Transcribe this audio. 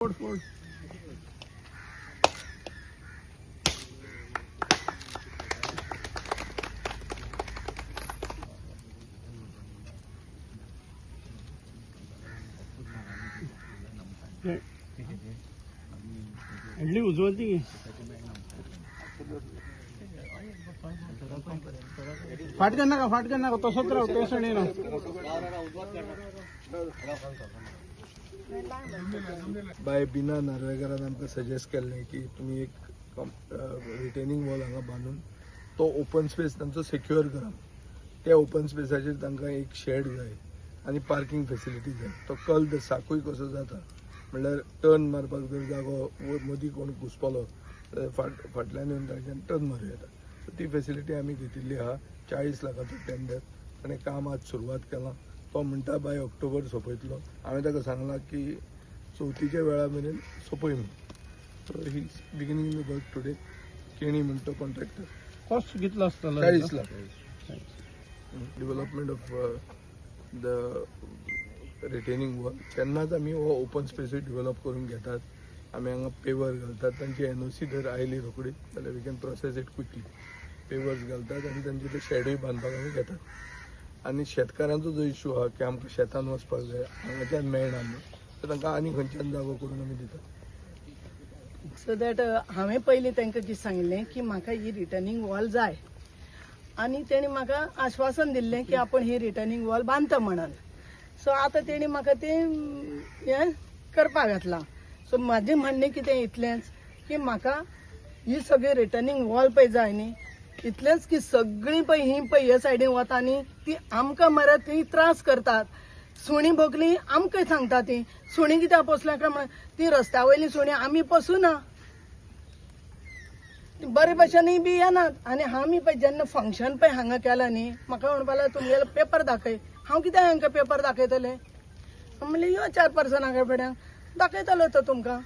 फोड इडली उजवती फाटकन नका तसंच राहू टेन्शन ना बाय बिना नार्वेकारान आमकां सजेस्ट केल्लें की तुमी एक रिटेनिंग वॉल हांगा बांदून तो ओपन स्पेस तांचो सिक्युअर करा. त्या ओपन स्पेसाचेर तांकां एक शेड जाय आनी पार्किंग फेसिलिटी जाय. तो कल साकूय कसो जाता म्हणल्यार टर्न मारपाक जर जागो मदीं कोण घुसपलो फाटल्यान येवन तांच्यान टर्न मारूं येता. सो ती फेसिलिटी आमी घेतिल्ली आहा. 40 लाखाचो टेंडर आनी काम आज सुरवात केलां. तो म्हणटा बाय ऑक्टोबर सोंपयतलो. हांवें ताका सांगलां की 34च्या वेळा मेरेन सोंपय म्हणून. So he is beginning the work today. Keni म्हणटा कॉन्ट्रॅक्टर. कॉस्ट कितलो आसतलो? 40 lakh. Development of the retaining wall तेन्नाच आमी हो ओपन स्पेसूय डेव्हलप करून घेतात. आमी हांगा पेवर घालतात. तांची एनओसी जर आयली रोखडी जाल्यार we can process it quickly. Pavers घालतात आनी तांचे ते शेडूय बांदपाक आमी घेतात. आनी शेतकारांचो जो इश्यू आहा की आमकां शेतान वचपाक जाय हांगाच्यान मेळना न्हू, तर तांकां आनी खंयच्यान जागो करून आमी दितात. सो दॅट हांवें पयलीं तांकां कितें सांगिल्लें की म्हाका ही रिटर्निंग वॉल जाय आनी तेणी म्हाका आश्वासन दिल्लें की आपण ही रिटर्निंग वॉल बांदता म्हणून. सो आतां तेणी म्हाका तें हें करपाक घातलां. सो म्हाजें म्हणणें कितें इतलेंच की म्हाका ही सगळी रिटर्निंग वॉल पळय जाय न्ही, इतलेंच की सगळीं पळय ही पळय ह्या सायडीन वता न्ही ती आमकां मरे ती त्रास करतात. सुणी भोगली आमकां सांगता ती सुणी कित्याक पोसल्या काय म्हण ती रस्त्या वयली सुणी आमी पोसूना बरे भशेनय बी येनात. आनी आमी पळय जेन्ना फंक्शन पळय हांगा केलां न्ही म्हाका म्हणपा लागलो तुमगेलो पेपर दाखय. हांव कित्याक हांकां पेपर दाखयतलें? म्हणलें यो 4 पर्सनां कडेन दाखयतलो तो तुमकां.